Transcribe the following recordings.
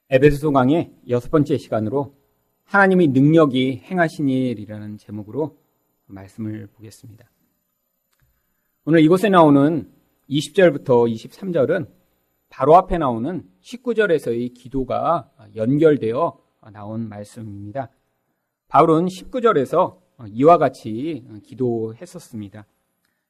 에베소서 강의 6번째 시간으로 하나님의 능력이 행하신 일이라는 제목으로 말씀을 보겠습니다. 오늘 이곳에 나오는 20절부터 23절은 바로 앞에 나오는 19절에서의 기도가 연결되어 나온 말씀입니다. 바울은 19절에서 이와 같이 기도했었습니다.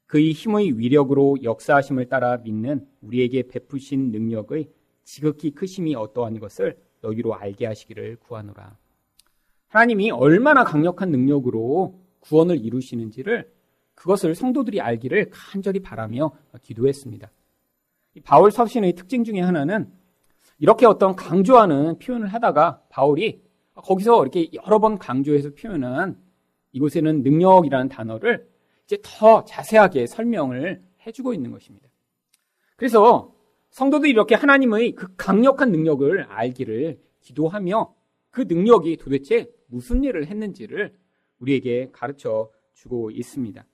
그의 힘의 위력으로 역사하심을 따라 믿는 우리에게 베푸신 능력의 지극히 크심이 어떠한 것을 너희로 알게 하시기를 구하노라. 하나님이 얼마나 강력한 능력으로 구원을 이루시는지를 그것을 성도들이 알기를 간절히 바라며 기도했습니다. 바울 서신의 특징 중에 하나는 이렇게 어떤 강조하는 표현을 하다가 바울이 거기서 이렇게 여러 번 강조해서 표현한 이곳에는 능력이라는 단어를 이제 더 자세하게 설명을 해주고 있는 것입니다. 그래서 성도들이 이렇게 하나님의 그 강력한 능력을 알기를 기도하며 그 능력이 도대체 무슨 일을 했는지를 우리에게 가르쳐 주고 있습니다.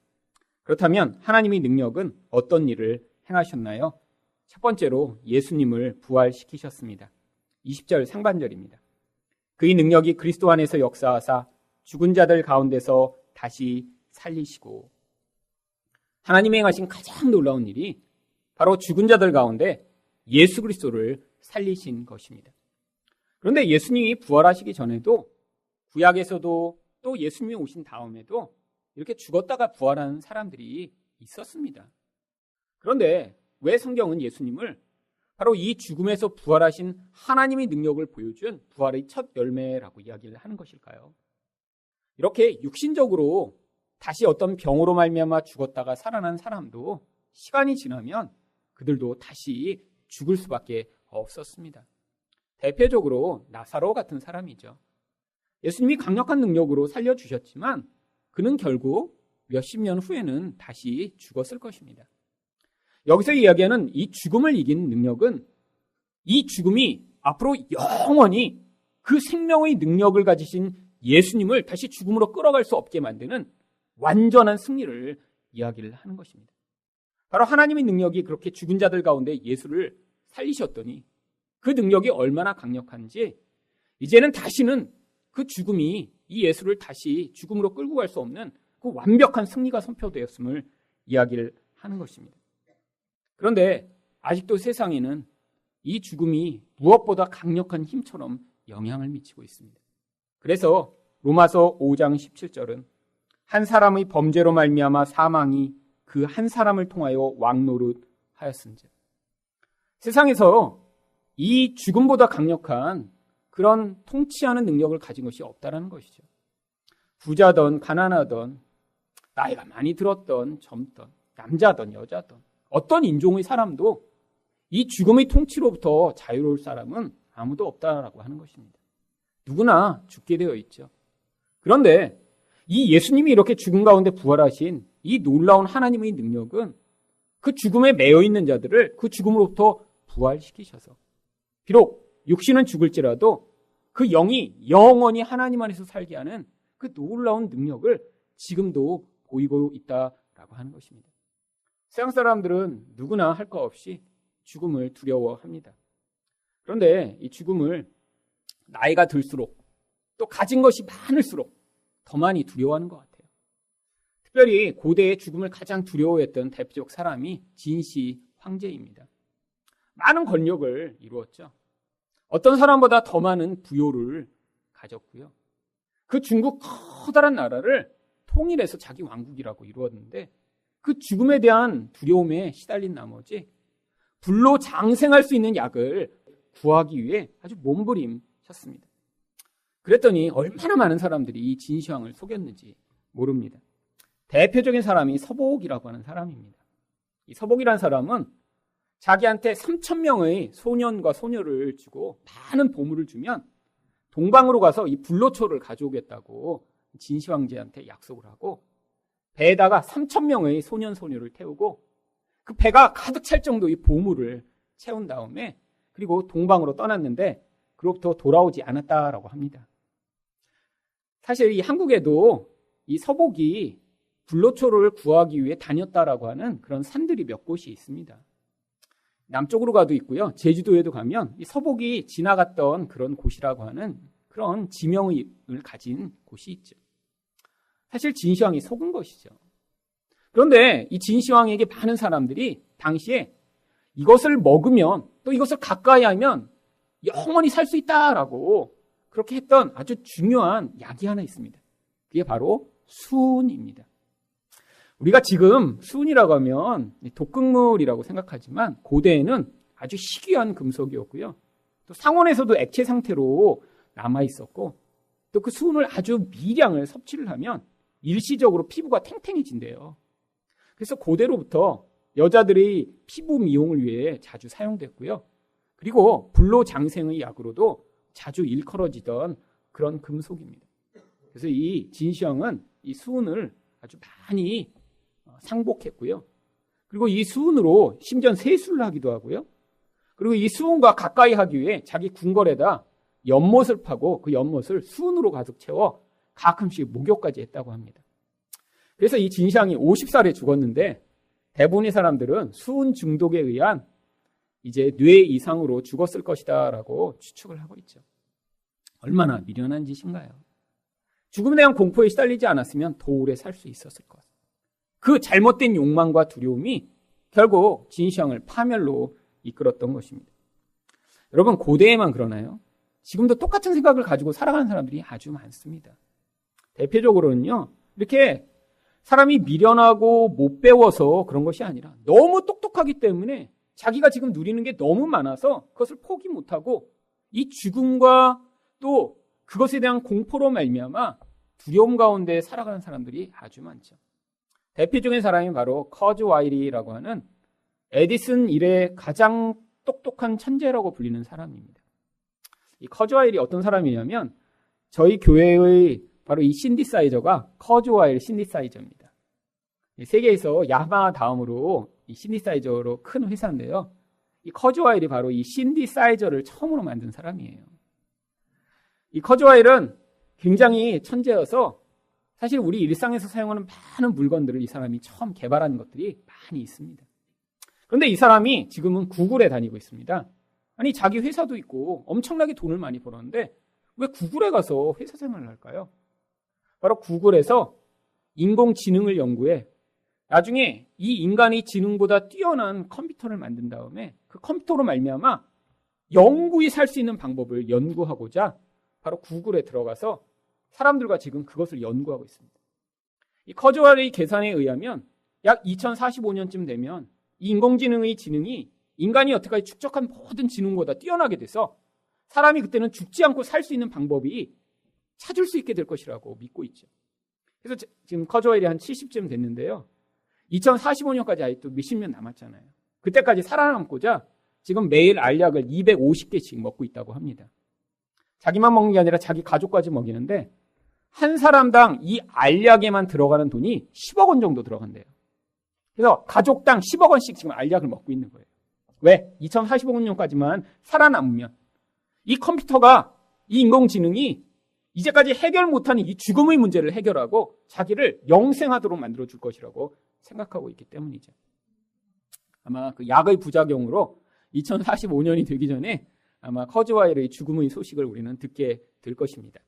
그렇다면 하나님의 능력은 어떤 일을 행하셨나요? 첫 번째로 예수님을 부활시키셨습니다. 20절 상반절입니다. 그의 능력이 그리스도 안에서 역사하사 죽은 자들 가운데서 다시 살리시고, 하나님이 행하신 가장 놀라운 일이 바로 죽은 자들 가운데 예수 그리스도를 살리신 것입니다. 그런데 예수님이 부활하시기 전에도 구약에서도 또 예수님이 오신 다음에도 이렇게 죽었다가 부활하는 사람들이 있었습니다. 그런데 왜 성경은 예수님을 바로 이 죽음에서 부활하신 하나님의 능력을 보여준 부활의 첫 열매라고 이야기를 하는 것일까요? 이렇게 육신적으로 다시 어떤 병으로 말미암아 죽었다가 살아난 사람도 시간이 지나면 그들도 다시 죽을 수밖에 없었습니다. 대표적으로 나사로 같은 사람이죠. 예수님이 강력한 능력으로 살려주셨지만 그는 결국 몇십 년 후에는 다시 죽었을 것입니다. 여기서 이야기하는 이 죽음을 이긴 능력은 이 죽음이 앞으로 영원히 그 생명의 능력을 가지신 예수님을 다시 죽음으로 끌어갈 수 없게 만드는 완전한 승리를 이야기를 하는 것입니다. 바로 하나님의 능력이 그렇게 죽은 자들 가운데 예수를 살리셨더니 그 능력이 얼마나 강력한지 이제는 다시는 그 죽음이 이 예수를 다시 죽음으로 끌고 갈 수 없는 그 완벽한 승리가 선포되었음을 이야기를 하는 것입니다. 그런데 아직도 세상에는 이 죽음이 무엇보다 강력한 힘처럼 영향을 미치고 있습니다. 그래서 로마서 5장 17절은 한 사람의 범죄로 말미암아 사망이 그 한 사람을 통하여 왕노릇하였은즉, 세상에서 이 죽음보다 강력한 그런 통치하는 능력을 가진 것이 없다라는 것이죠. 부자든 가난하든 나이가 많이 들었던 젊던 남자든 여자든 어떤 인종의 사람도 이 죽음의 통치로부터 자유로울 사람은 아무도 없다라고 하는 것입니다. 누구나 죽게 되어 있죠. 그런데 이 예수님이 이렇게 죽음 가운데 부활하신 이 놀라운 하나님의 능력은 그 죽음에 매여 있는 자들을 그 죽음으로부터 부활시키셔서 비록 육신은 죽을지라도 그 영이 영원히 하나님 안에서 살게 하는 그 놀라운 능력을 지금도 보이고 있다라고 하는 것입니다. 세상 사람들은 누구나 할 것 없이 죽음을 두려워합니다. 그런데 이 죽음을 나이가 들수록 또 가진 것이 많을수록 더 많이 두려워하는 것 같아요. 특별히 고대의 죽음을 가장 두려워했던 대표적 사람이 진시 황제입니다. 많은 권력을 이루었죠. 어떤 사람보다 더 많은 부요를 가졌고요. 그 중국 커다란 나라를 통일해서 자기 왕국이라고 이루었는데 그 죽음에 대한 두려움에 시달린 나머지 불로 장생할 수 있는 약을 구하기 위해 아주 몸부림쳤습니다. 그랬더니 얼마나 많은 사람들이 이 진시황을 속였는지 모릅니다. 대표적인 사람이 서복이라고 하는 사람입니다. 이 서복이라는 사람은 자기한테 3,000명의 소년과 소녀를 주고 많은 보물을 주면 동방으로 가서 이 불로초를 가져오겠다고 진시황제한테 약속을 하고 배에다가 3,000명의 소년 소녀를 태우고 그 배가 가득 찰 정도의 보물을 채운 다음에 그리고 동방으로 떠났는데 그로부터 돌아오지 않았다라고 합니다. 사실 이 한국에도 이 서복이 불로초를 구하기 위해 다녔다라고 하는 그런 산들이 몇 곳이 있습니다. 남쪽으로 가도 있고요. 제주도에도 가면 이 서복이 지나갔던 그런 곳이라고 하는 그런 지명을 가진 곳이 있죠. 사실 진시황이 속은 것이죠. 그런데 이 진시황에게 많은 사람들이 당시에 이것을 먹으면 또 이것을 가까이 하면 영원히 살 수 있다라고 그렇게 했던 아주 중요한 약이 하나 있습니다. 그게 바로 수은입니다. 우리가 지금 수은이라고 하면 독극물이라고 생각하지만 고대에는 아주 희귀한 금속이었고요. 또 상온에서도 액체 상태로 남아 있었고 또 그 수은을 아주 미량을 섭취를 하면 일시적으로 피부가 탱탱해진대요. 그래서 고대로부터 여자들의 피부 미용을 위해 자주 사용됐고요. 그리고 불로장생의 약으로도 자주 일컬어지던 그런 금속입니다. 그래서 이 진시황은 이 수은을 아주 많이 상복했고요. 그리고 이 수은으로 심지어 세수를 하기도 하고요. 그리고 이 수은과 가까이 하기 위해 자기 궁궐에다 연못을 파고 그 연못을 수은으로 가득 채워 가끔씩 목욕까지 했다고 합니다. 그래서 이 진시황이 50살에 죽었는데 대부분의 사람들은 수은 중독에 의한 이제 뇌 이상으로 죽었을 것이다라고 추측을 하고 있죠. 얼마나 미련한 짓인가요? 죽음에 대한 공포에 시달리지 않았으면 더 오래 살 수 있었을 것. 그 잘못된 욕망과 두려움이 결국 진시황을 파멸로 이끌었던 것입니다. 여러분, 고대에만 그러나요? 지금도 똑같은 생각을 가지고 살아가는 사람들이 아주 많습니다. 대표적으로는요, 이렇게 사람이 미련하고 못 배워서 그런 것이 아니라 너무 똑똑하기 때문에 자기가 지금 누리는 게 너무 많아서 그것을 포기 못하고 이 죽음과 또 그것에 대한 공포로 말미암아 두려움 가운데 살아가는 사람들이 아주 많죠. 대표적인 사람이 바로 커즈 와일이라고 하는 에디슨 이래 가장 똑똑한 천재라고 불리는 사람입니다. 이 커즈 와일이 어떤 사람이냐면 저희 교회의 바로 이 신디사이저가 커즈 와일 신디사이저입니다. 세계에서 야마 다음으로 이 신디사이저로 큰 회사인데요. 이 커즈 와일이 바로 이 신디사이저를 처음으로 만든 사람이에요. 이 커즈 와일은 굉장히 천재여서 사실 우리 일상에서 사용하는 많은 물건들을 이 사람이 처음 개발한 것들이 많이 있습니다. 그런데 이 사람이 지금은 구글에 다니고 있습니다. 아니, 자기 회사도 있고 엄청나게 돈을 많이 벌었는데 왜 구글에 가서 회사 생활을 할까요? 바로 구글에서 인공지능을 연구해 나중에 이 인간의 지능보다 뛰어난 컴퓨터를 만든 다음에 그 컴퓨터로 말미암아 영구히 살 수 있는 방법을 연구하고자 바로 구글에 들어가서 사람들과 지금 그것을 연구하고 있습니다. 이 커즈와일의 계산에 의하면 약 2045년쯤 되면 이 인공지능의 지능이 인간이 여태까지 축적한 모든 지능보다 뛰어나게 돼서 사람이 그때는 죽지 않고 살 수 있는 방법이 찾을 수 있게 될 것이라고 믿고 있죠. 그래서 지금 커즈와일이 한 70쯤 됐는데요. 2045년까지 아직도 몇십 년 남았잖아요. 그때까지 살아남고자 지금 매일 알약을 250개씩 먹고 있다고 합니다. 자기만 먹는 게 아니라 자기 가족까지 먹이는데 한 사람당 이 알약에만 들어가는 돈이 10억 원 정도 들어간대요. 그래서 가족당 10억 원씩 지금 알약을 먹고 있는 거예요. 왜? 2045년까지만 살아남으면 이 컴퓨터가, 이 인공지능이 이제까지 해결 못하는 이 죽음의 문제를 해결하고 자기를 영생하도록 만들어줄 것이라고 생각하고 있기 때문이죠. 아마 그 약의 부작용으로 2045년이 되기 전에 아마 커즈와일의 죽음의 소식을 우리는 듣게 될 것입니다.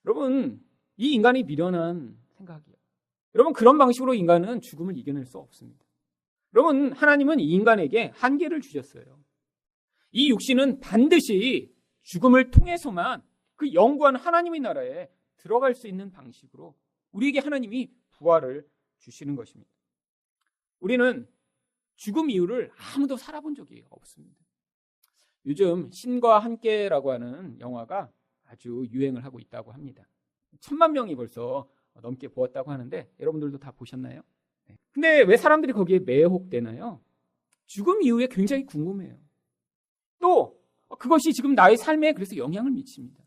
여러분, 이 인간이 미련한 생각이요. 여러분, 그런 방식으로 인간은 죽음을 이겨낼 수 없습니다. 여러분, 하나님은 이 인간에게 한계를 주셨어요. 이 육신은 반드시 죽음을 통해서만 그 영구한 하나님의 나라에 들어갈 수 있는 방식으로 우리에게 하나님이 부활을 주시는 것입니다. 우리는 죽음 이후를 아무도 살아본 적이 없습니다. 요즘 신과 함께라고 하는 영화가 아주 유행을 하고 있다고 합니다. 1000만 명이 벌써 넘게 보았다고 하는데 여러분들도 다 보셨나요? 근데 왜 사람들이 거기에 매혹되나요? 죽음 이후에 굉장히 궁금해요. 또 그것이 지금 나의 삶에 그래서 영향을 미칩니다.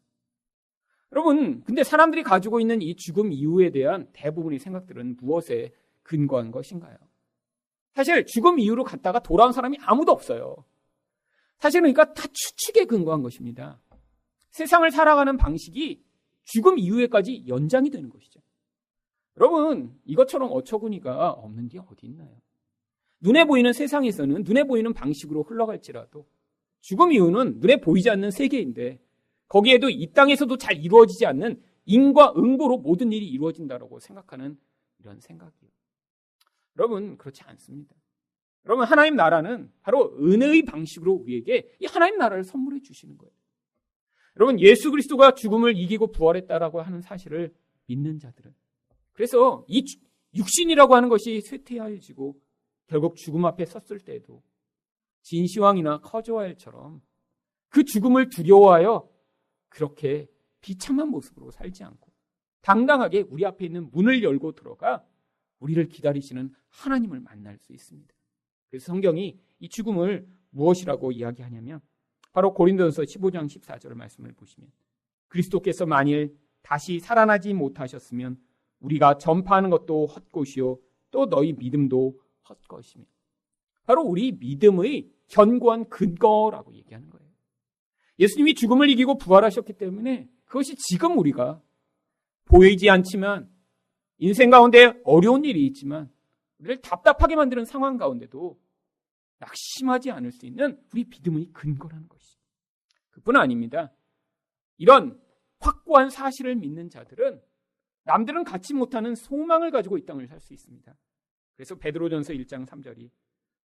여러분, 근데 사람들이 가지고 있는 이 죽음 이후에 대한 대부분의 생각들은 무엇에 근거한 것인가요? 사실 죽음 이후로 갔다가 돌아온 사람이 아무도 없어요. 사실은 그러니까 다 추측에 근거한 것입니다. 세상을 살아가는 방식이 죽음 이후에까지 연장이 되는 것이죠. 여러분, 이것처럼 어처구니가 없는 게 어디 있나요? 눈에 보이는 세상에서는 눈에 보이는 방식으로 흘러갈지라도 죽음 이후는 눈에 보이지 않는 세계인데 거기에도 이 땅에서도 잘 이루어지지 않는 인과응보로 모든 일이 이루어진다고 생각하는 이런 생각이에요. 여러분, 그렇지 않습니다. 여러분, 하나님 나라는 바로 은혜의 방식으로 우리에게 이 하나님 나라를 선물해 주시는 거예요. 여러분, 예수 그리스도가 죽음을 이기고 부활했다라고 하는 사실을 믿는 자들은, 그래서 이 육신이라고 하는 것이 쇠퇴하여지고 결국 죽음 앞에 섰을 때에도 진시황이나 커조아엘처럼 그 죽음을 두려워하여 그렇게 비참한 모습으로 살지 않고 당당하게 우리 앞에 있는 문을 열고 들어가 우리를 기다리시는 하나님을 만날 수 있습니다. 그래서 성경이 이 죽음을 무엇이라고 이야기하냐면 바로 고린도전서 15장 14절 말씀을 보시면 그리스도께서 만일 다시 살아나지 못하셨으면 우리가 전파하는 것도 헛것이요 또 너희 믿음도 헛것이며, 바로 우리 믿음의 견고한 근거라고 얘기하는 거예요. 예수님이 죽음을 이기고 부활하셨기 때문에 그것이 지금 우리가 보이지 않지만 인생 가운데 어려운 일이 있지만 우리를 답답하게 만드는 상황 가운데도 낙심하지 않을 수 있는 우리 믿음의 근거라는 것이죠. 그뿐 아닙니다. 이런 확고한 사실을 믿는 자들은 남들은 갖지 못하는 소망을 가지고 이 땅을 살 수 있습니다. 그래서 베드로전서 1장 3절이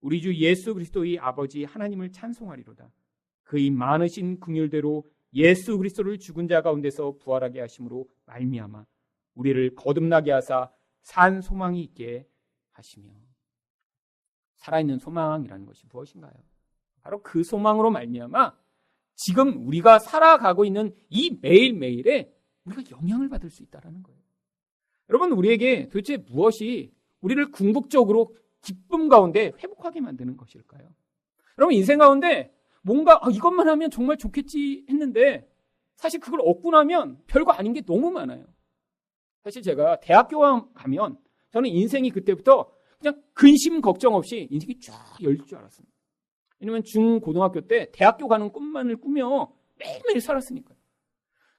우리 주 예수 그리스도의 아버지 하나님을 찬송하리로다. 그의 많으신 긍휼대로 예수 그리스도를 죽은 자 가운데서 부활하게 하심으로 말미암아 우리를 거듭나게 하사 산 소망이 있게 하시며. 살아있는 소망이라는 것이 무엇인가요? 바로 그 소망으로 말미암아 지금 우리가 살아가고 있는 이 매일매일에 우리가 영향을 받을 수 있다는 거예요. 여러분, 우리에게 도대체 무엇이 우리를 궁극적으로 기쁨 가운데 회복하게 만드는 것일까요? 여러분, 인생 가운데 뭔가 이것만 하면 정말 좋겠지 했는데 사실 그걸 얻고 나면 별거 아닌 게 너무 많아요. 사실 제가 대학교 가면 저는 인생이 그때부터 그냥 근심 걱정 없이 인생이 쫙 열릴 줄 알았습니다. 왜냐면 중고등학교 때 대학교 가는 꿈만을 꾸며 매일매일 살았으니까요.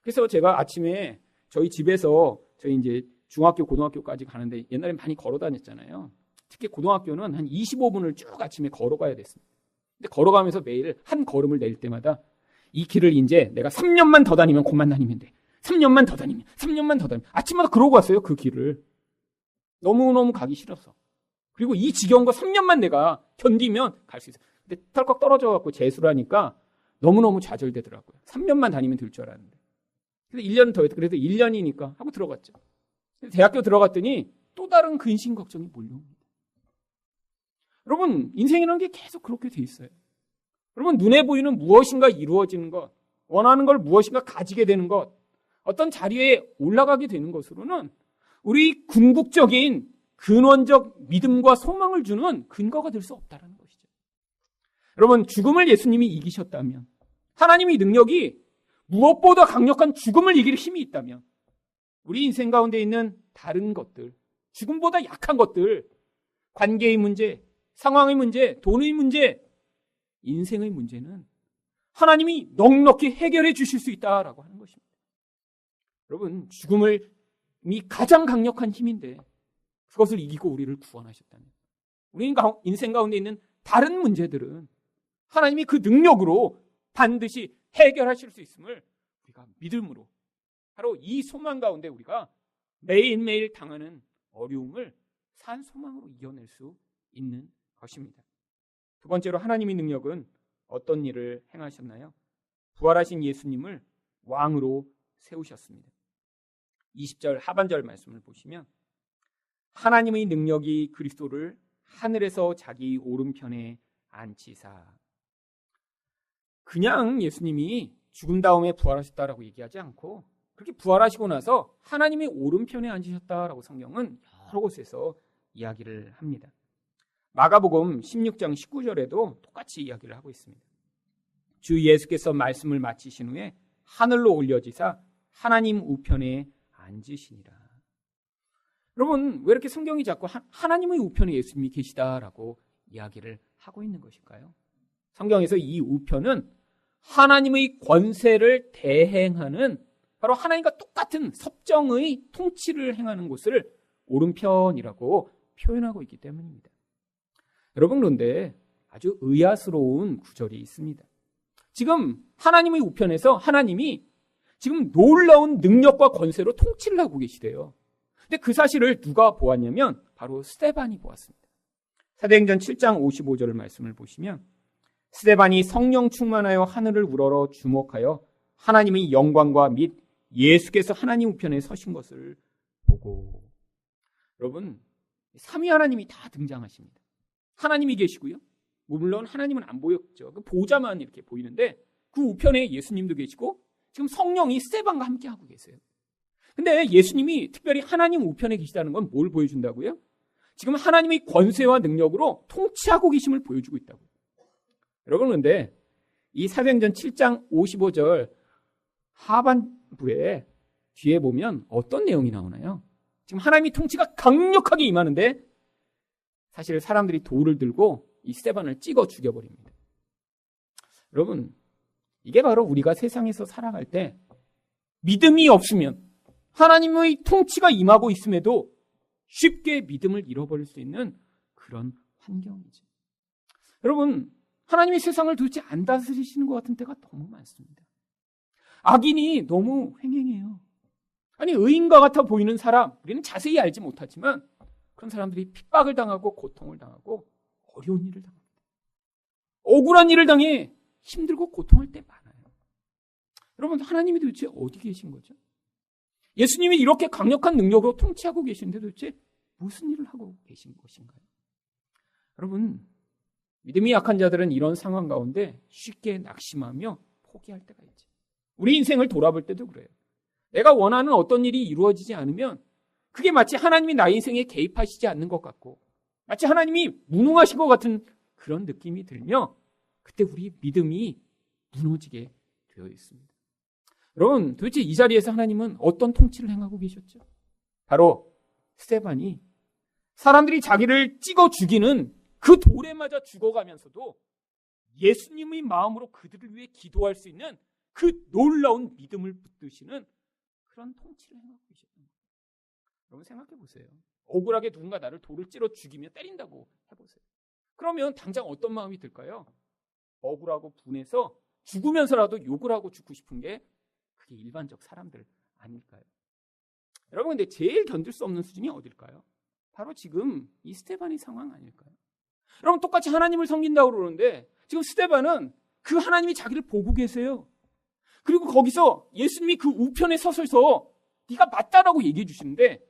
그래서 제가 아침에 저희 집에서 저희 이제 중학교 고등학교까지 가는데 옛날에 많이 걸어 다녔잖아요. 특히 고등학교는 한 25분을 쭉 아침에 걸어가야 됐습니다. 근데 걸어가면서 매일 한 걸음을 낼 때마다 이 길을 이제 내가 3년만 더 다니면 곧만 다니면 돼. 3년만 더 다니면, 3년만 더 다니면. 아침마다 그러고 갔어요, 그 길을. 너무너무 가기 싫어서. 그리고 이 지겨운 거 3년만 내가 견디면 갈 수 있어요. 근데 털컥 떨어져갖고 재수를 하니까 너무너무 좌절되더라고요. 3년만 다니면 될 줄 알았는데. 그래서 1년 더 했다. 그래도 1년이니까 하고 들어갔죠. 대학교 들어갔더니 또 다른 근심 걱정이 몰려옵니다. 여러분, 인생이라는 게 계속 그렇게 돼 있어요. 여러분, 눈에 보이는 무엇인가 이루어지는 것, 원하는 걸 무엇인가 가지게 되는 것, 어떤 자리에 올라가게 되는 것으로는 우리 궁극적인 근원적 믿음과 소망을 주는 근거가 될 수 없다는 것이죠. 여러분, 죽음을 예수님이 이기셨다면, 하나님의 능력이 무엇보다 강력한 죽음을 이길 힘이 있다면 우리 인생 가운데 있는 다른 것들, 죽음보다 약한 것들, 관계의 문제, 상황의 문제, 돈의 문제, 인생의 문제는 하나님이 넉넉히 해결해 주실 수 있다라고 하는 것입니다. 여러분, 죽음이 가장 강력한 힘인데 그것을 이기고 우리를 구원하셨다면 우리 인생 가운데 있는 다른 문제들은 하나님이 그 능력으로 반드시 해결하실 수 있음을 우리가 믿음으로, 바로 이 소망 가운데 우리가 매일매일 당하는 어려움을 산 소망으로 이겨낼 수 있는 것입니다. 두 번째로 하나님의 능력은 어떤 일을 행하셨나요? 부활하신 예수님을 왕으로 세우셨습니다. 20절 하반절 말씀을 보시면 하나님의 능력이 그리스도를 하늘에서 자기 오른편에 앉히사. 그냥 예수님이 죽은 다음에 부활하셨다라고 얘기하지 않고 그렇게 부활하시고 나서 하나님의 오른편에 앉으셨다라고 성경은 여러 곳에서 이야기를 합니다. 마가복음 16장 19절에도 똑같이 이야기를 하고 있습니다. 주 예수께서 말씀을 마치신 후에 하늘로 올려지사 하나님 우편에 앉으시니라. 여러분, 왜 이렇게 성경이 자꾸 하나님의 우편에 예수님이 계시다라고 이야기를 하고 있는 것일까요? 성경에서 이 우편은 하나님의 권세를 대행하는, 바로 하나님과 똑같은 섭정의 통치를 행하는 곳을 오른편이라고 표현하고 있기 때문입니다. 여러분, 그런데 아주 의아스러운 구절이 있습니다. 지금 하나님의 우편에서 하나님이 지금 놀라운 능력과 권세로 통치를 하고 계시대요. 근데 그 사실을 누가 보았냐면 바로 스데반이 보았습니다. 사도행전 7장 55절 말씀을 보시면 스데반이 성령 충만하여 하늘을 우러러 주목하여 하나님의 영광과 및 예수께서 하나님 우편에 서신 것을 보고. 여러분, 삼위 하나님이 다 등장하십니다. 하나님이 계시고요. 물론 하나님은 안 보였죠. 그 보좌만 이렇게 보이는데 그 우편에 예수님도 계시고 지금 성령이 스데반과 함께 하고 계세요. 근데 예수님이 특별히 하나님 우편에 계시다는 건 뭘 보여준다고요? 지금 하나님의 권세와 능력으로 통치하고 계심을 보여주고 있다고요. 여러분, 그런데 이 사도행전 7장 55절 하반부에 뒤에 보면 어떤 내용이 나오나요? 지금 하나님의 통치가 강력하게 임하는데 사실 사람들이 돌을 들고 이 스데반을 찍어 죽여버립니다. 여러분, 이게 바로 우리가 세상에서 살아갈 때 믿음이 없으면 하나님의 통치가 임하고 있음에도 쉽게 믿음을 잃어버릴 수 있는 그런 환경이죠. 여러분, 하나님이 세상을 도대체 안 다스리시는 것 같은 때가 너무 많습니다. 악인이 너무 횡행해요. 아니, 의인과 같아 보이는 사람, 우리는 자세히 알지 못하지만 그런 사람들이 핍박을 당하고 고통을 당하고 어려운 일을 당합니다. 억울한 일을 당해 힘들고 고통할 때 많아요. 여러분, 하나님이 도대체 어디 계신 거죠? 예수님이 이렇게 강력한 능력으로 통치하고 계시는데 도대체 무슨 일을 하고 계신 것인가요? 여러분, 믿음이 약한 자들은 이런 상황 가운데 쉽게 낙심하며 포기할 때가 있지. 우리 인생을 돌아볼 때도 그래요. 내가 원하는 어떤 일이 이루어지지 않으면 그게 마치 하나님이 나의 인생에 개입하시지 않는 것 같고 마치 하나님이 무능하신 것 같은 그런 느낌이 들며 그때 우리 믿음이 무너지게 되어 있습니다. 여러분, 도대체 이 자리에서 하나님은 어떤 통치를 행하고 계셨죠? 바로 스데반이 사람들이 자기를 찍어 죽이는 그 돌에 맞아 죽어가면서도 예수님의 마음으로 그들을 위해 기도할 수 있는 그 놀라운 믿음을 붙드시는 그런 통치를 행하고 계셨던 거예요. 여러분, 생각해 보세요. 억울하게 누군가 나를 돌을 찔러 죽이며 때린다고 해보세요. 그러면 당장 어떤 마음이 들까요? 억울하고 분해서 죽으면서라도 욕을 하고 죽고 싶은 게 그게 일반적 사람들 아닐까요? 여러분, 근데 제일 견딜 수 없는 수준이 어딜까요? 바로 지금 이 스데반의 상황 아닐까요? 여러분, 똑같이 하나님을 섬긴다고 그러는데 지금 스데반은 그 하나님이 자기를 보고 계세요. 그리고 거기서 예수님이 그 우편에 서서서 네가 맞다라고 얘기해 주시는데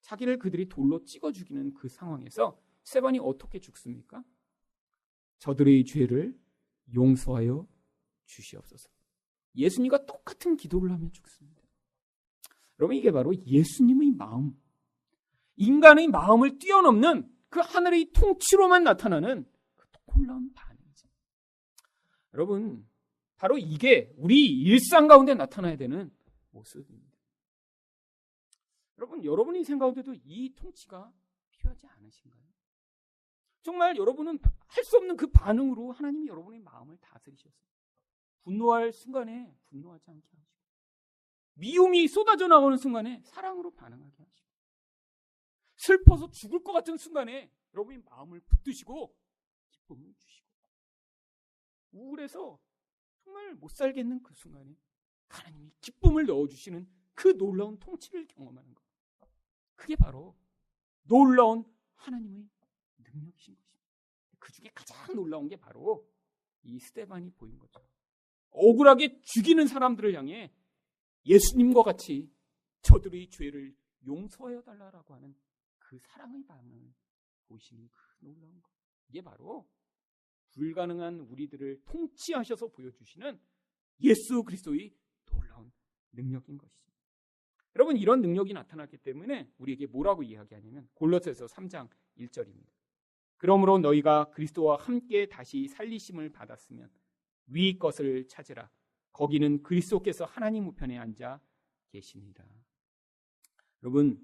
자기를 그들이 돌로 찍어 죽이는 그 상황에서 스데반이 어떻게 죽습니까? 저들의 죄를 용서하여 주시옵소서. 예수님과 똑같은 기도를 하며 죽습니다. 여러분, 이게 바로 예수님의 마음, 인간의 마음을 뛰어넘는 그 하늘의 통치로만 나타나는 그 놀라운 반응이죠. 여러분, 바로 이게 우리 일상 가운데 나타나야 되는 모습입니다. 여러분, 여러분의 인생 가운데도 이 통치가 필요하지 않으신가요? 정말 여러분은 할 수 없는 그 반응으로 하나님이 여러분의 마음을 다스리셨어요. 분노할 순간에 분노하지 않게 하시고 미움이 쏟아져 나오는 순간에 사랑으로 반응하게 하시고 슬퍼서 죽을 것 같은 순간에 여러분의 마음을 붙드시고 기쁨을 주시고 우울해서 정말 못 살겠는 그 순간에 하나님이 기쁨을 넣어주시는 그 놀라운 통치를 경험하는 것. 그게 바로 놀라운 하나님의 능력이신 것입니다. 그 중에 가장 놀라운 게 바로 이 스데반이 보인 거죠. 억울하게 죽이는 사람들을 향해 예수님과 같이 저들의 죄를 용서하여 달라고 하는 그 사랑의 반응을 보이시는 그 놀라운 것. 이게 바로 불가능한 우리들을 통치하셔서 보여주시는 예수 그리스도의 놀라운 능력인 것이죠. 여러분, 이런 능력이 나타났기 때문에 우리에게 뭐라고 이야기하냐면 골로새서 3장 1절입니다. 그러므로 너희가 그리스도와 함께 다시 살리심을 받았으면 위 것을 찾으라. 거기는 그리스도께서 하나님 우편에 앉아 계십니다. 여러분,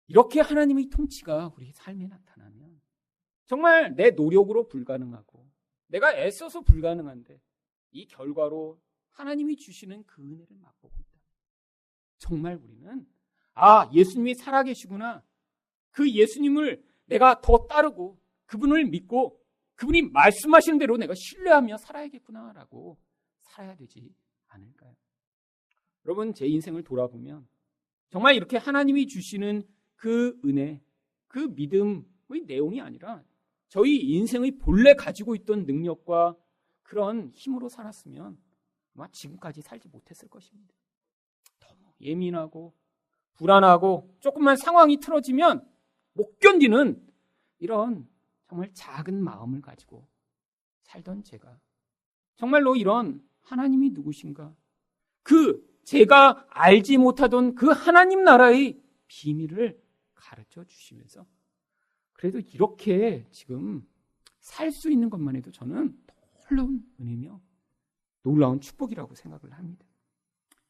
이렇게 하나님의 통치가 우리 삶에 나타나면 정말 내 노력으로 불가능하고 내가 애써서 불가능한데 이 결과로 하나님이 주시는 그 은혜를 맛보고 있다. 정말 우리는 예수님이 살아계시구나. 그 예수님을 내가 더 따르고 그분을 믿고 그분이 말씀하시는 대로 내가 신뢰하며 살아야겠구나라고 살아야 되지 않을까요? 여러분, 제 인생을 돌아보면 정말 이렇게 하나님이 주시는 그 은혜, 그 믿음의 내용이 아니라 저희 인생의 본래 가지고 있던 능력과 그런 힘으로 살았으면 아마 지금까지 살지 못했을 것입니다. 너무 예민하고 불안하고 조금만 상황이 틀어지면 못 견디는 이런 정말 작은 마음을 가지고 살던 제가 정말로 이런 하나님이 누구신가, 그 제가 알지 못하던 그 하나님 나라의 비밀을 가르쳐 주시면서 그래도 이렇게 지금 살 수 있는 것만 해도 저는 놀라운 은혜며 놀라운 축복이라고 생각을 합니다.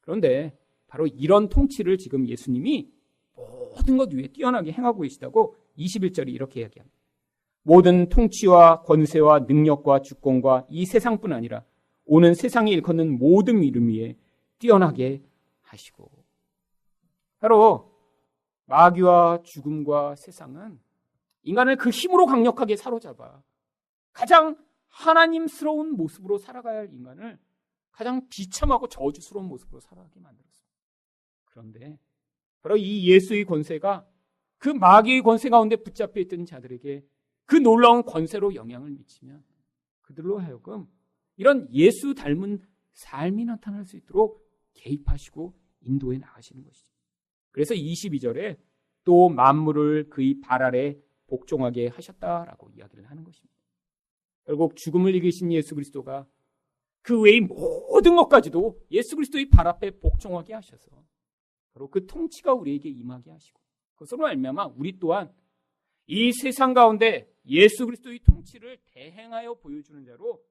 그런데 바로 이런 통치를 지금 예수님이 모든 것 위에 뛰어나게 행하고 계시다고 21절이 이렇게 이야기합니다. 모든 통치와 권세와 능력과 주권과 이 세상뿐 아니라 오는 세상에 일컫는 모든 이름 위에 뛰어나게 하시고. 바로 마귀와 죽음과 세상은 인간을 그 힘으로 강력하게 사로잡아 가장 하나님스러운 모습으로 살아가야 할 인간을 가장 비참하고 저주스러운 모습으로 살아가게 만들었습니다. 그런데 바로 이 예수의 권세가 그 마귀의 권세 가운데 붙잡혀 있던 자들에게 그 놀라운 권세로 영향을 미치면 그들로 하여금 이런 예수 닮은 삶이 나타날 수 있도록 개입하시고 인도해 나가시는 것이죠. 그래서 22절에 또 만물을 그의 발 아래 복종하게 하셨다라고 이야기를 하는 것입니다. 결국 죽음을 이기신 예수 그리스도가 그 외의 모든 것까지도 예수 그리스도의 발 앞에 복종하게 하셔서 바로 그 통치가 우리에게 임하게 하시고 그것으로 말미암아 우리 또한 이 세상 가운데 예수 그리스도의 통치를 대행하여 보여주는 자로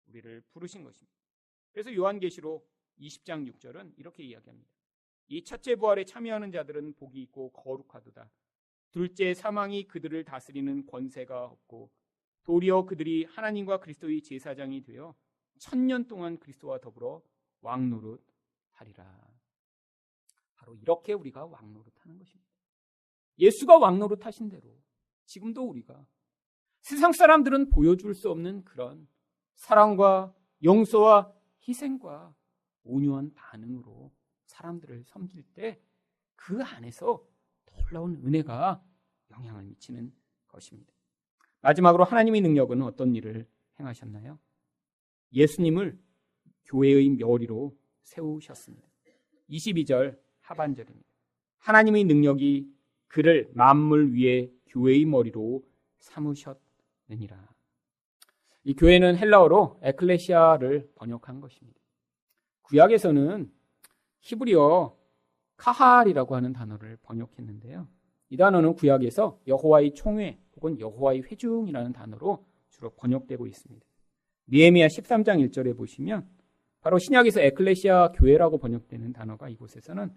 우리를 부르신 것입니다. 그래서 요한계시록 20장 6절은 이렇게 이야기합니다. 이 첫째 부활에 참여하는 자들은 복이 있고 거룩하도다. 둘째 사망이 그들을 다스리는 권세가 없고 도리어 그들이 하나님과 그리스도의 제사장이 되어 1000년 동안 그리스도와 더불어 왕노릇하리라. 바로 이렇게 우리가 왕노릇하는 것입니다. 예수가 왕노릇하신 대로 지금도 우리가 세상 사람들은 보여줄 수 없는 그런 사랑과 용서와 희생과 온유한 반응으로 사람들을 섬길 때 그 안에서 놀라운 은혜가 영향을 미치는 것입니다. 마지막으로 하나님의 능력은 어떤 일을 행하셨나요? 예수님을 교회의 머리로 세우셨습니다. 22절 하반절입니다. 하나님의 능력이 그를 만물 위에 교회의 머리로 삼으셨느니라. 이 교회는 헬라어로 에클레시아를 번역한 것입니다. 구약에서는 히브리어 카할이라고 하는 단어를 번역했는데요. 이 단어는 구약에서 여호와의 총회 혹은 여호와의 회중이라는 단어로 주로 번역되고 있습니다. 느헤미야 13장 1절에 보시면 바로 신약에서 에클레시아 교회라고 번역되는 단어가 이곳에서는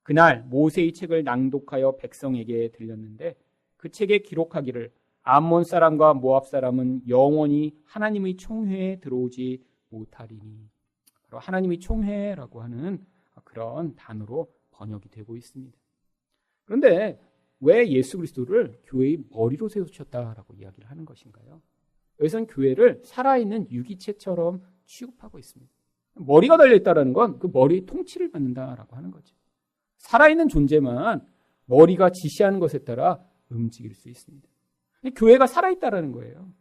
그날 모세의 책을 낭독하여 백성에게 들렸는데 그 책에 기록하기를 암몬 사람과 모압 사람은 영원히 하나님의 총회에 들어오지 못하리니. 바로 하나님의 총회라고 하는 그런 단어로 번역이 되고 있습니다. 그런데 왜 예수 그리스도를 교회의 머리로 세우셨다라고 이야기를 하는 것인가요? 여기서는 교회를 살아있는 유기체처럼 취급하고 있습니다. 머리가 달려있다는 건 그 머리의 통치를 받는다라고 하는 거죠. 살아있는 존재만 머리가 지시하는 것에 따라 움직일 수 있습니다. 교회가 살아있다라는 거예요.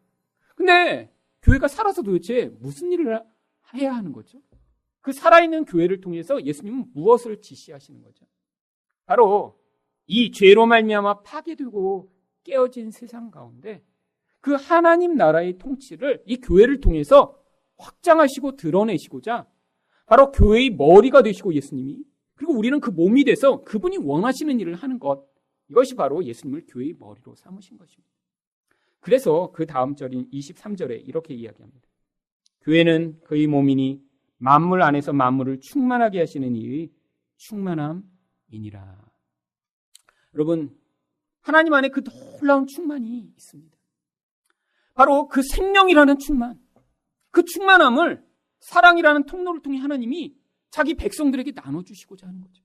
근데 교회가 살아서 도대체 무슨 일을 해야 하는 거죠? 그 살아있는 교회를 통해서 예수님은 무엇을 지시하시는 거죠? 바로 이 죄로 말미암아 파괴되고 깨어진 세상 가운데 그 하나님 나라의 통치를 이 교회를 통해서 확장하시고 드러내시고자 바로 교회의 머리가 되시고 예수님이 그리고 우리는 그 몸이 돼서 그분이 원하시는 일을 하는 것, 이것이 바로 예수님을 교회의 머리로 삼으신 것입니다. 그래서 그 다음 절인 23절에 이렇게 이야기합니다. 교회는 그의 몸이니 만물 안에서 만물을 충만하게 하시는 이의 충만함이니라. 여러분, 하나님 안에 그 놀라운 충만이 있습니다. 바로 그 생명이라는 충만, 그 충만함을 사랑이라는 통로를 통해 하나님이 자기 백성들에게 나눠주시고자 하는 거죠.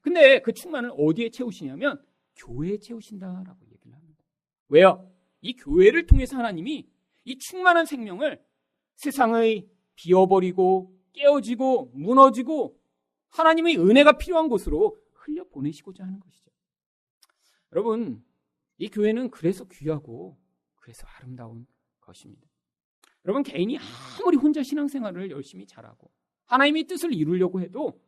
근데 그 충만을 어디에 채우시냐면 교회에 채우신다라고 얘기를 합니다. 왜요? 이 교회를 통해서 하나님이 이 충만한 생명을 세상의 비어버리고 깨어지고 무너지고 하나님의 은혜가 필요한 곳으로 흘려보내시고자 하는 것이죠. 여러분, 이 교회는 그래서 귀하고 그래서 아름다운 것입니다. 여러분, 개인이 아무리 혼자 신앙생활을 열심히 잘하고 하나님의 뜻을 이루려고 해도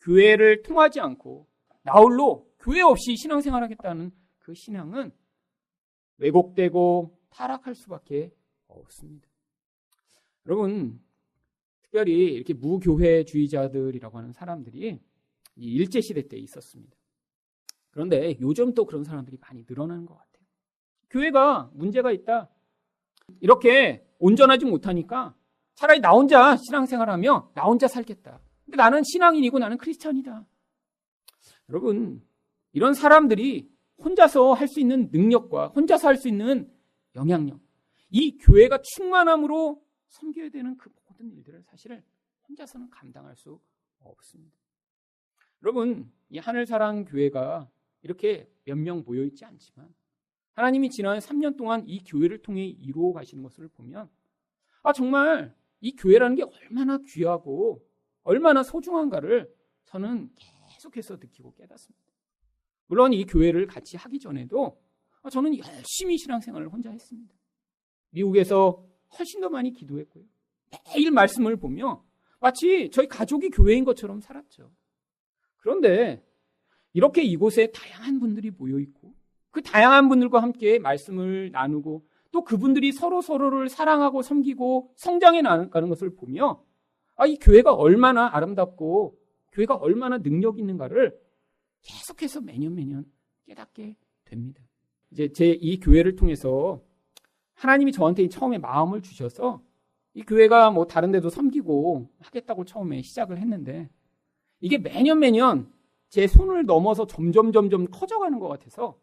교회를 통하지 않고 나홀로 교회 없이 신앙생활하겠다는 그 신앙은 왜곡되고 타락할 수밖에 없습니다. 여러분, 특별히 이렇게 무교회주의자들이라고 하는 사람들이 이 일제시대 때 있었습니다. 그런데 요즘 또 그런 사람들이 많이 늘어나는 것 같아요. 교회가 문제가 있다. 이렇게 온전하지 못하니까 차라리 나 혼자 신앙생활하며 나 혼자 살겠다. 근데 나는 신앙인이고 나는 크리스찬이다. 여러분, 이런 사람들이 혼자서 할 수 있는 능력과 혼자서 할 수 있는 영향력, 이 교회가 충만함으로 섬겨야 되는 그 모든 일들을 사실 혼자서는 감당할 수 없습니다. 여러분, 이 하늘사랑교회가 이렇게 몇 명 모여있지 않지만 하나님이 지난 3년 동안 이 교회를 통해 이루어 가시는 것을 보면 정말 이 교회라는 게 얼마나 귀하고 얼마나 소중한가를 저는 계속해서 느끼고 깨닫습니다. 물론 이 교회를 같이 하기 전에도 저는 열심히 신앙생활을 혼자 했습니다. 미국에서 훨씬 더 많이 기도했고요. 매일 말씀을 보며 마치 저희 가족이 교회인 것처럼 살았죠. 그런데 이렇게 이곳에 다양한 분들이 모여있고 그 다양한 분들과 함께 말씀을 나누고 또 그분들이 서로를 사랑하고 섬기고 성장해 나가는 것을 보며 이 교회가 얼마나 아름답고 교회가 얼마나 능력 있는가를 계속해서 매년 깨닫게 됩니다. 이제 제 이 교회를 통해서 하나님이 저한테 처음에 마음을 주셔서 이 교회가 뭐 다른 데도 섬기고 하겠다고 처음에 시작을 했는데 이게 매년 제 손을 넘어서 점점 커져가는 것 같아서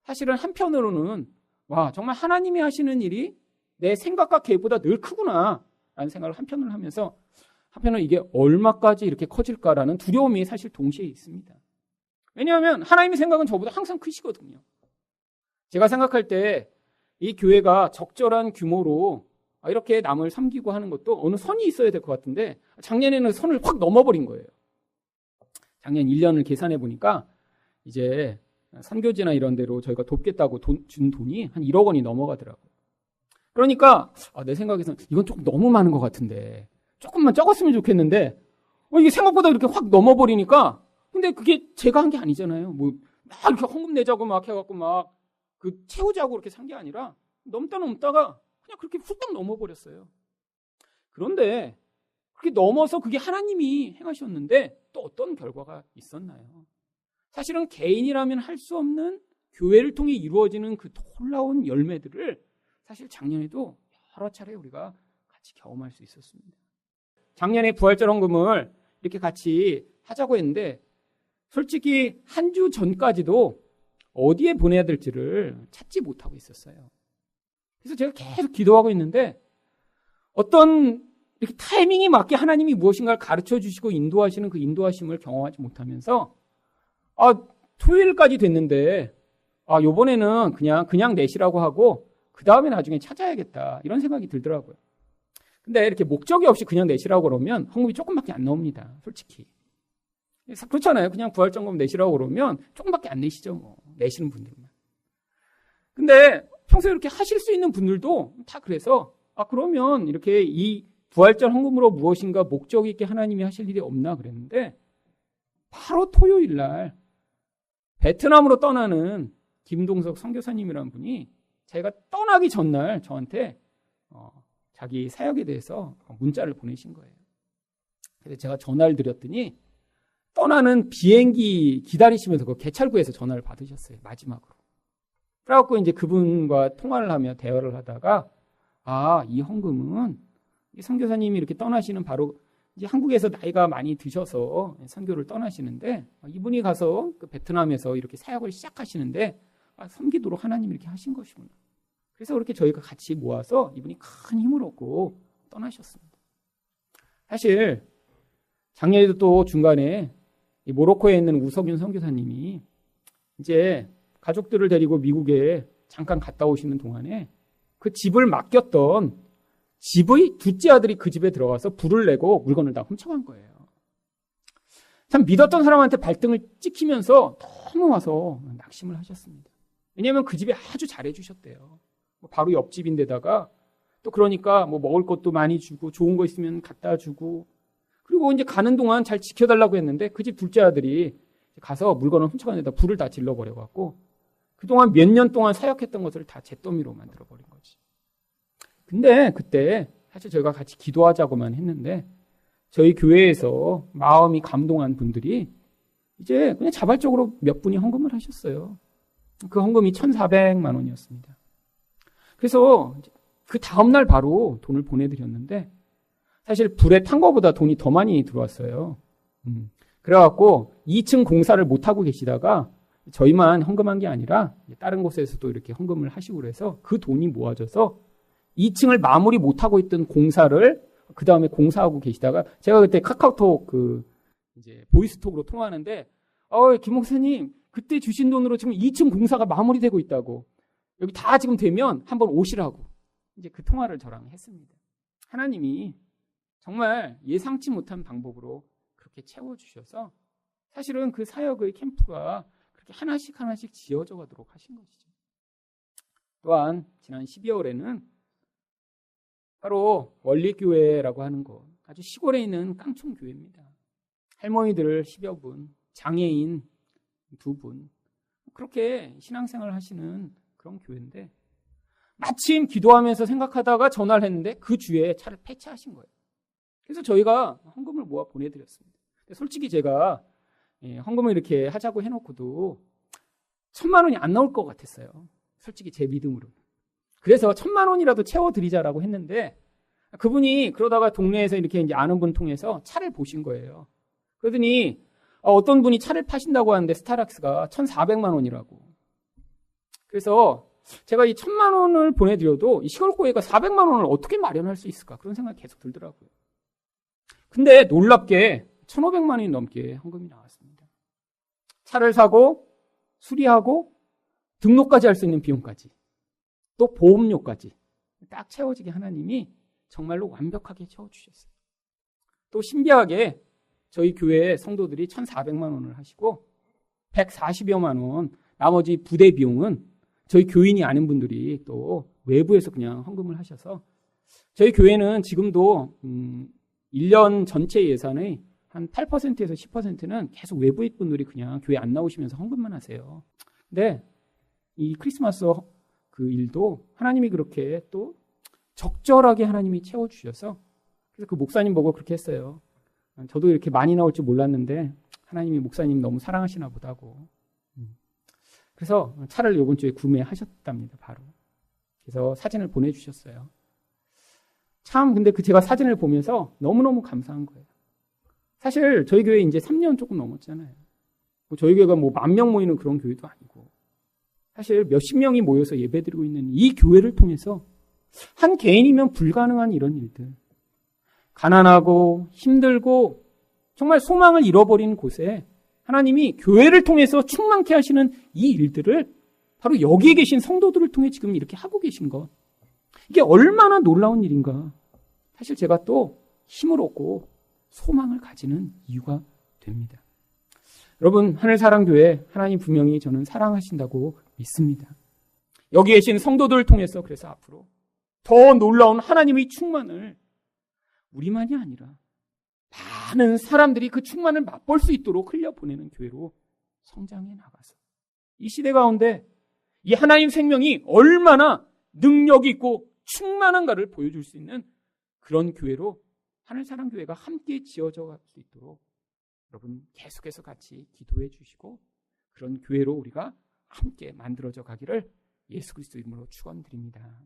사실은 한편으로는 정말 하나님이 하시는 일이 내 생각과 계획보다 늘 크구나 라는 생각을 한편으로 하면서 한편으로 이게 얼마까지 이렇게 커질까라는 두려움이 사실 동시에 있습니다. 왜냐하면 하나님의 생각은 저보다 항상 크시거든요. 제가 생각할 때 이 교회가 적절한 규모로 이렇게 남을 섬기고 하는 것도 어느 선이 있어야 될 것 같은데 작년에는 선을 확 넘어버린 거예요. 작년 1년을 계산해 보니까 이제 선교지나 이런 데로 저희가 돕겠다고 준 돈이 한 1억 원이 넘어가더라고요. 그러니까 내 생각에서는 이건 조금 너무 많은 것 같은데 조금만 적었으면 좋겠는데 이게 생각보다 이렇게 확 넘어버리니까 근데 그게 제가 한 게 아니잖아요. 막 이렇게 헌금 내자고 막 해갖고 막 채우자고 그렇게 산 게 아니라 넘다가 그냥 그렇게 훌떡 넘어버렸어요. 그런데 그렇게 넘어서 그게 하나님이 행하셨는데 또 어떤 결과가 있었나요? 사실은 개인이라면 할 수 없는 교회를 통해 이루어지는 그 놀라운 열매들을 사실 작년에도 여러 차례 우리가 같이 경험할 수 있었습니다. 작년에 부활절 헌금을 이렇게 같이 하자고 했는데 솔직히 한 주 전까지도 어디에 보내야 될지를 찾지 못하고 있었어요. 그래서 제가 계속 기도하고 있는데 어떤 이렇게 타이밍이 맞게 하나님이 무엇인가를 가르쳐 주시고 인도하시는 그 인도하심을 경험하지 못하면서 토요일까지 됐는데 요번에는 그냥 내시라고 하고 그 다음에 나중에 찾아야겠다 이런 생각이 들더라고요. 근데 이렇게 목적이 없이 그냥 내시라고 그러면 헌금이 조금밖에 안 나옵니다. 솔직히. 그렇잖아요. 그냥 부활점검 내시라고 그러면 조금밖에 안 내시죠. 뭐 내시는 분들만. 근데 평소에 이렇게 하실 수 있는 분들도 다 그래서 그러면 이렇게 이 부활절 헌금으로 무엇인가 목적 있게 하나님이 하실 일이 없나 그랬는데 바로 토요일 날 베트남으로 떠나는 김동석 선교사님이라는 분이 제가 떠나기 전날 저한테 자기 사역에 대해서 문자를 보내신 거예요. 그래서 제가 전화를 드렸더니 떠나는 비행기 기다리시면서 그 개찰구에서 전화를 받으셨어요. 마지막으로. 그래갖고 이제 그분과 통화를 하며 대화를 하다가 이 헌금은 이 선교사님이 이렇게 떠나시는 바로 이제 한국에서 나이가 많이 드셔서 선교를 떠나시는데 이분이 가서 그 베트남에서 이렇게 사역을 시작하시는데 섬기도록 하나님이 이렇게 하신 것이구나. 그래서 그렇게 저희가 같이 모아서 이분이 큰 힘을 얻고 떠나셨습니다. 사실 작년에도 또 중간에 모로코에 있는 우석윤 선교사님이 이제 가족들을 데리고 미국에 잠깐 갔다 오시는 동안에 그 집을 맡겼던 집의 둘째 아들이 그 집에 들어가서 불을 내고 물건을 다 훔쳐간 거예요. 참 믿었던 사람한테 발등을 찍히면서 너무 와서 낙심을 하셨습니다. 왜냐하면 그 집에 아주 잘해주셨대요. 바로 옆집인데다가 또 그러니까 뭐 먹을 것도 많이 주고 좋은 거 있으면 갖다 주고 그리고 이제 가는 동안 잘 지켜달라고 했는데 그 집 둘째 아들이 가서 물건을 훔쳐간 데다 불을 다 질러버려갖고 그동안 몇 년 동안 사역했던 것을 다 잿더미로 만들어버린 거지. 근데 그때 사실 저희가 같이 기도하자고만 했는데 저희 교회에서 마음이 감동한 분들이 이제 그냥 자발적으로 몇 분이 헌금을 하셨어요. 그 헌금이 1,400만 원이었습니다. 그래서 그 다음날 바로 돈을 보내드렸는데 사실 불에 탄 거보다 돈이 더 많이 들어왔어요. 그래갖고 2층 공사를 못하고 계시다가 저희만 헌금한 게 아니라 다른 곳에서도 이렇게 헌금을 하시고 그래서 그 돈이 모아져서 2층을 마무리 못하고 있던 공사를 그 다음에 공사하고 계시다가 제가 그때 카카오톡 이제 보이스톡으로 통화하는데 김 목사님 그때 주신 돈으로 지금 2층 공사가 마무리되고 있다고 여기 다 지금 되면 한번 오시라고 이제 그 통화를 저랑 했습니다. 하나님이 정말 예상치 못한 방법으로 그렇게 채워주셔서 사실은 그 사역의 캠프가 그렇게 하나씩 지어져 가도록 하신 것이죠. 또한 지난 12월에는 바로 원리교회라고 하는 곳, 아주 시골에 있는 깡총교회입니다. 할머니들 10여 분, 장애인 2분, 그렇게 신앙생활을 하시는 그런 교회인데 마침 기도하면서 생각하다가 전화를 했는데 그 주에 차를 폐차하신 거예요. 그래서 저희가 헌금을 모아 보내드렸습니다. 솔직히 제가 헌금을 이렇게 하자고 해놓고도 1,000만 원이 안 나올 것 같았어요. 솔직히 제 믿음으로. 그래서 1,000만 원이라도 채워드리자라고 했는데 그분이 그러다가 동네에서 이렇게 이제 아는 분 통해서 차를 보신 거예요. 그러더니 어떤 분이 차를 파신다고 하는데 스타락스가 1,400만 원이라고. 그래서 제가 이 1,000만 원을 보내드려도 이 시골교회가 400만 원을 어떻게 마련할 수 있을까 그런 생각이 계속 들더라고요. 근데 놀랍게 1,500만 원이 넘게 헌금이 나왔습니다. 차를 사고 수리하고 등록까지 할 수 있는 비용까지 또 보험료까지 딱 채워지게 하나님이 정말로 완벽하게 채워주셨어요. 또 신기하게 저희 교회 성도들이 1,400만 원을 하시고 140여만 원 나머지 부대 비용은 저희 교인이 아는 분들이 또 외부에서 그냥 헌금을 하셔서 저희 교회는 지금도 1년 전체 예산의 한 8%에서 10%는 계속 외부인 분들이 그냥 교회 안 나오시면서 헌금만 하세요. 근데 이 크리스마스 그 일도 하나님이 그렇게 또 적절하게 하나님이 채워주셔서 그래서 그 목사님 보고 그렇게 했어요. 저도 이렇게 많이 나올 줄 몰랐는데 하나님이 목사님 너무 사랑하시나 보다고. 그래서 차를 이번 주에 구매하셨답니다. 바로. 그래서 사진을 보내주셨어요. 참 근데 제가 사진을 보면서 너무너무 감사한 거예요. 사실 저희 교회 이제 3년 조금 넘었잖아요. 저희 교회가 뭐 10,000명 모이는 그런 교회도 아니고 사실 몇십 명이 모여서 예배드리고 있는 이 교회를 통해서 한 개인이면 불가능한 이런 일들, 가난하고 힘들고 정말 소망을 잃어버린 곳에 하나님이 교회를 통해서 충만케 하시는 이 일들을 바로 여기에 계신 성도들을 통해 지금 이렇게 하고 계신 것, 이게 얼마나 놀라운 일인가. 사실 제가 또 힘을 얻고 소망을 가지는 이유가 됩니다. 여러분, 하늘사랑교회 하나님 분명히 저는 사랑하신다고 믿습니다. 여기 계신 성도들을 통해서 그래서 앞으로 더 놀라운 하나님의 충만을 우리만이 아니라 많은 사람들이 그 충만을 맛볼 수 있도록 흘려보내는 교회로 성장해 나가서 이 시대 가운데 이 하나님 생명이 얼마나 능력이 있고 충만한가를 보여줄 수 있는 그런 교회로 하늘사랑교회가 함께 지어져 갈 수 있도록 여러분 계속해서 같이 기도해 주시고 그런 교회로 우리가 함께 만들어져 가기를 예수 그리스도 이름으로 축원드립니다.